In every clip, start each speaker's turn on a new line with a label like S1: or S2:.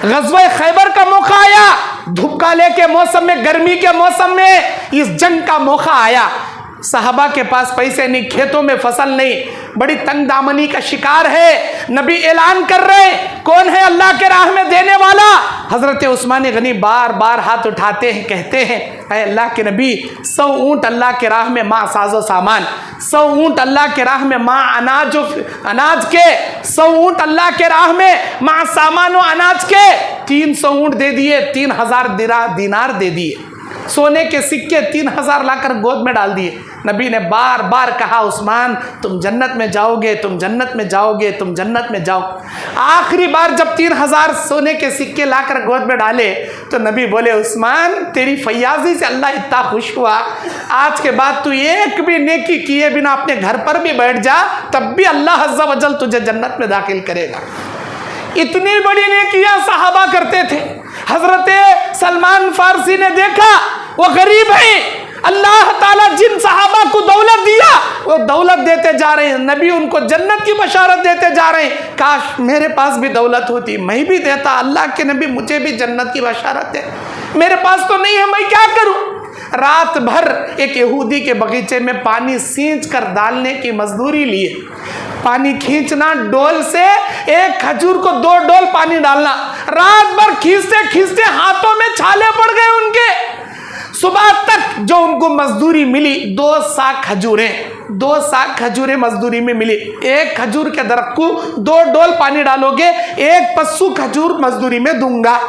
S1: ग़ज़वा खैबर का मौका आया, धूपकाले के मौसम में, गर्मी के मौसम में इस जंग का मौका आया। साहबा के पास पैसे नहीं, खेतों में फसल नहीं, बड़ी तंग दामनी का शिकार है। नबी ऐलान कर रहे, कौन है अल्लाह के राह में देने वाला? हजरत उस्मान गनी बार बार हाथ उठाते हैं, कहते हैं, ऐ अल्लाह के नबी, 100 ऊँट अल्लाह के राह में माँ साजो सामान, 100 ऊँट अल्लाह के राह में माँ अनाज के, 100 ऊँट अल्लाह के राह में माँ सामान अनाज के। 300 ऊँट दे दिए, 3000 दिनार दे दिए, सोने के सिक्के 3000 लाकर गोद में डाल दिए। नबी ने बार बार कहा, उस्मान तुम जन्नत में जाओगे, तुम जन्नत में जाओगे, तुम जन्नत में जाओ। आखिरी बार जब 3000 सोने के सिक्के लाकर गोद में डाले तो नबी बोले, उस्मान तेरी फैयाजी से अल्लाह इतना खुश हुआ, आज के बाद तू एक भी नेकी किए बिना अपने घर पर भी बैठ जा, तब भी अल्लाह अज़्ज़ा वजल तुझे जन्नत में दाखिल करेगा। इतनी बड़ी नेकियां सहाबा करते थे। हजरत सलमान फारसी ने देखा, वो गरीब है, अल्लाह ताला जिन सहाबा को दौलत दिया वो दौलत देते जा रहे हैं, नबी उनको जन्नत की बशारत देते जा रहे हैं। काश मेरे पास भी दौलत होती, मैं भी देता, अल्लाह के नबी मुझे भी जन्नत की बशारत दे, मेरे पास तो नहीं है, मैं क्या करूं? रात भर एक यहूदी के बगीचे में पानी सींच कर डालने की मजदूरी लिए। पानी खींचना डोल से, एक खजूर को 2 डोल पानी डालना, रात भर खींचते खींचते हाथों में छाले पड़ गए उनके। सुबह तक जो उनको मजदूरी मिली 2 साग खजूरें, 2 साग खजूरें मजदूरी में मिली। एक खजूर के दरख्त को 2 डोल पानी डालोगे, 1 पस्सू खजूर मजदूरी में दूंगा।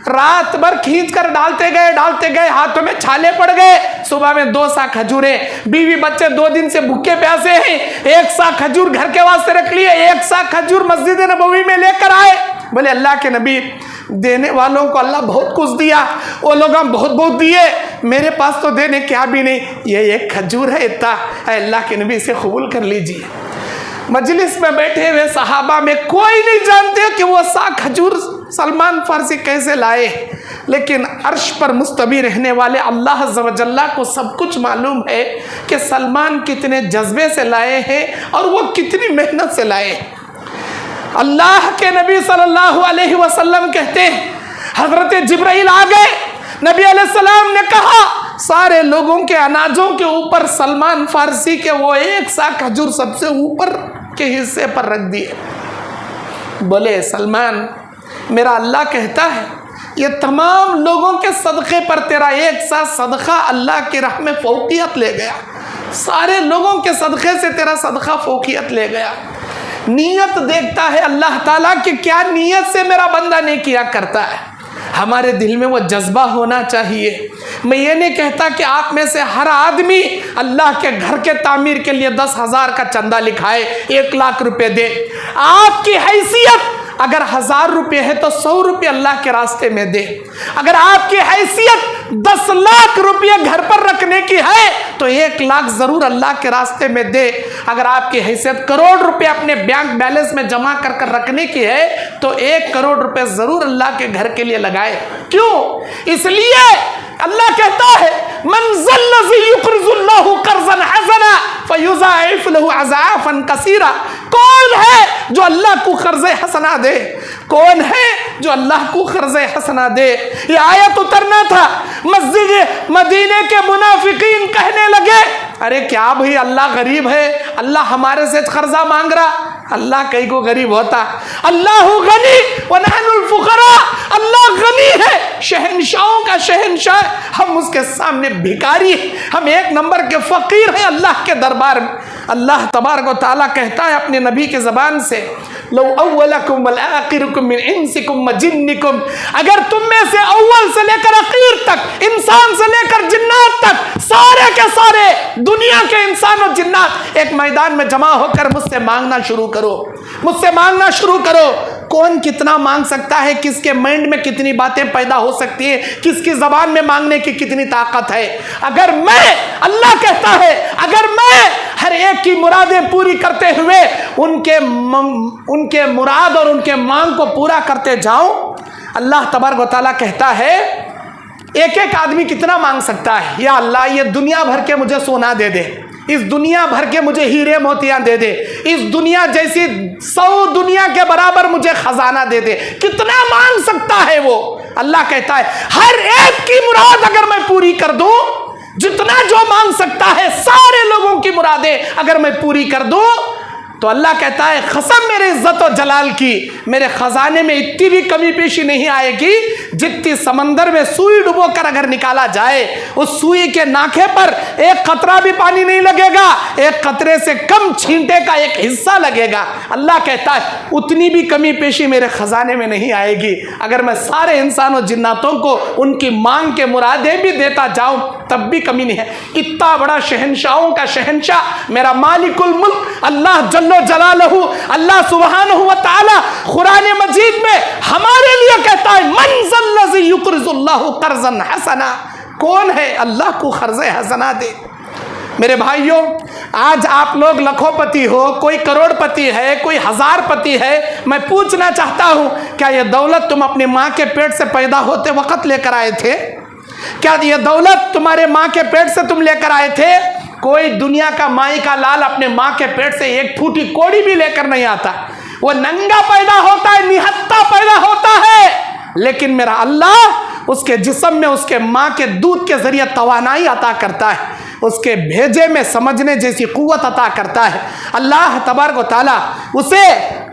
S1: रात भर खींच कर डालते गए, हाथों में छाले पड़ गए। सुबह में 2 साग खजूरें, बीवी बच्चे 2 दिन से भूखे प्यासे हैं, 1 साग खजूर घर के वास्ते रख लिए, 1 साग खजूर मस्जिद नबवी में लेकर आए। बोले अल्लाह के नबी, देने वालों को अल्लाह बहुत कुछ दिया, वो लोग हम बहुत बहुत दिए, मेरे पास तो देने क्या भी नहीं, ये 1 खजूर है इतना, अल्लाह के नबी इसे कबूल कर लीजिए। मजलिस में बैठे हुए सहाबा में कोई नहीं जानते कि वो साग खजूर सलमान फारसी कैसे लाए, लेकिन अर्श पर मुस्तवी रहने वाले अल्लाह अज़्ज़ा व जल्ला को सब कुछ मालूम है कि सलमान कितने जज्बे से लाए हैं और वो कितनी मेहनत से लाए। अल्लाह के नबी सल्लल्लाहु अलैहि वसल्लम कहते हैं, हजरत जिब्राइल आ गए, नबी अलैहिस्सलाम ने कहा, सारे लोगों के अनाजों के ऊपर सलमान फारसी के वो 1 साग खजूर सबसे ऊपर के हिस्से पर रख दिए। बोले सलमान, मेरा अल्लाह कहता है ये तमाम लोगों के सदक़े पर तेरा 1 साग सदक़ा अल्लाह की राह में फौकियत ले गया, सारे लोगों के सदक़े से तेरा सदक़ा फौकियत ले गया। नीयत देखता है अल्लाह ताला कि क्या नीयत से मेरा बंदा ने किया करता है। हमारे दिल में वो जज्बा होना चाहिए। मैं ये नहीं कहता कि आप में से हर आदमी अल्लाह के घर के तामीर के लिए 10,000 का चंदा लिखाए, 1 लाख रुपए दे। आपकी हैसियत अगर 1000 रुपये है तो 100 रुपये अल्लाह के रास्ते में दे। अगर आपकी हैसियत 10 लाख रुपये घर पर रखने की है तो 1 लाख जरूर अल्लाह के रास्ते में दे। अगर आपकी हैसियत करोड़ रुपये अपने बैंक बैलेंस में जमा कर कर रखने की है तो 1 करोड़ रुपये जरूर अल्लाह के घर के लिए लगाए। क्यों? इसलिए अल्लाह कहता है, मनज़ल्लज़ी युक़रिज़ुल्लाहु क़र्ज़न हसना फ़युज़ाइफ़ लहु अज़ाफ़न कसीरा। कौन है जो अल्लाह को कर्ज़े हसना दे? कौन है जो अल्लाह को कर्ज़े हसना दे? ये आयत उतरना था, मस्जिद मदीने के मुनाफिकीन कहने लगे, अरे क्या भाई अल्लाह गरीब है, अल्लाह हमारे से कर्जा मांग रहा। अल्लाह कहीं को गरीब होता? अल्लाहु गनी व नहनुल फुकरा। अल्लाह गनी है, शहंशाहों का शहंशाह, हम उसके सामने भिखारी, हम 1 नंबर के फकीर हैं अल्लाह के दरबार में। अल्लाह तबारक व तआला कहता है अपने नबी के ज़बान से, लौ अव्वलकुम वल आखिरुकुम मिन इंसिकुम व जिन्निकुम, अगर तुम में से अव्वल से लेकर आखिर तक, इंसान से लेकर जिन्नात तक, सारे के सारे दुनिया के इंसान और जिन्नात एक मैदान में जमा होकर मुझसे मांगना शुरू करो, मुझसे मांगना शुरू करो। कौन कितना मांग सकता है, किसके माइंड में कितनी बातें पैदा हो सकती है, किसकी जबान में मांगने की कितनी ताकत है। अगर मैं, अल्लाह कहता है, अगर मैं हर एक की मुरादें पूरी करते हुए उनके मुराद और उनके मांग को पूरा करते जाऊं, अल्लाह तबारक व तआला कहता है, एक एक आदमी कितना मांग सकता है? या अल्लाह ये दुनिया भर के मुझे सोना दे दे, इस दुनिया भर के मुझे हीरे मोतियां दे दे, इस दुनिया जैसी 100 दुनिया के बराबर मुझे खजाना दे दे। कितना मांग सकता अल्लाह कहता है हर एक की मुराद अगर मैं पूरी कर दूं, जितना जो मांग सकता है सारे लोगों की मुरादें अगर मैं पूरी कर दूं, तो अल्लाह कहता है कसम मेरे इज्जत और जलाल की, मेरे खजाने में इतनी भी कमी पेशी नहीं आएगी जितनी समंदर में सुई डुबो कर अगर निकाला जाए, उस सुई के नाखे पर एक कतरा भी पानी नहीं लगेगा, एक कतरे से कम छींटे का एक हिस्सा लगेगा। अल्लाह कहता है उतनी भी कमी पेशी मेरे खजाने में नहीं आएगी अगर मैं सारे इंसानों जिन्नातों को उनकी मांग के मुरादें भी देता जाऊं, तब भी कमी नहीं है। इतना बड़ा शहनशाहों का शहनशाह मेरा मालिकुल मुल्क अल्लाह जल्लो जलालहू, अल्लाह सुब्हानहू व तआला कुरान मजीद में हमारे लिए कहता है मन ज़ल्लज़ी युक़रिज़ुल्लाहु क़र्ज़न हसना, कौन है अल्लाह को कर्ज़ हसना दे। मेरे भाइयों, आज आप लोग लखोपति हो, कोई करोड़पति है, कोई हजारपति है, मैं पूछना चाहता हूं क्या यह दौलत तुम अपनी माँ के पेट से पैदा होते वक्त लेकर आए थे? क्या यह दौलत तुम्हारे माँ के पेट से तुम लेकर आए थे? कोई दुनिया का माई का लाल अपने माँ के पेट से एक फूटी कोड़ी भी लेकर नहीं आता, वो नंगा पैदा होता है, निहत्ता पैदा होता है, लेकिन मेरा अल्लाह उसके जिस्म में उसके माँ के दूध के जरिए तवानाई अता करता है, उसके भेजे में समझने जैसी कुव्वत अता करता है। अल्लाह तबारक व तआला उसे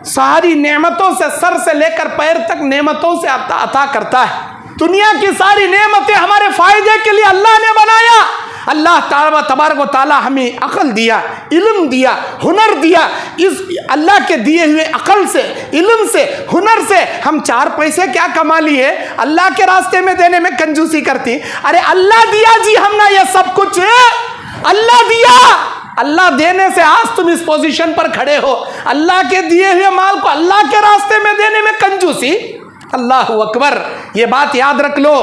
S1: सारी नेमतों से सर से लेकर पैर तक नेमतों से अता करता है। दुनिया की सारी नेमतें हमारे फायदे के लिए अल्लाह ने बनाया। अल्लाह तबारक व तआला हमें अक्ल दिया, इल्म दिया, हुनर दिया। इस अल्लाह के दिए हुए अक्ल से, इल्म से, हुनर से हम 4 पैसे क्या कमा लिए, अल्लाह के रास्ते में देने में कंजूसी करती। अरे अल्लाह दिया जी हमने ये सब कुछ, अल्लाह दिया, अल्लाह देने से आज तुम इस पोजीशन पर खड़े हो। अल्लाह के दिए हुए माल को अल्लाह के रास्ते में देने में कंजूसी, अल्लाह अकबर। ये बात याद रख लो,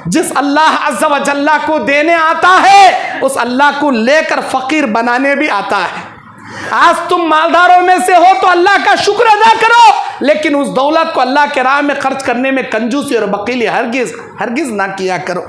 S1: जिस अल्लाह अज़्ज़ा व जल्ला को देने आता है उस अल्लाह को लेकर फकीर बनाने भी आता है। आज तुम मालदारों में से हो तो अल्लाह का शुक्र अदा करो, लेकिन उस दौलत को अल्लाह के राह में खर्च करने में कंजूसी और बकीली हरगिज हरगिज ना किया करो।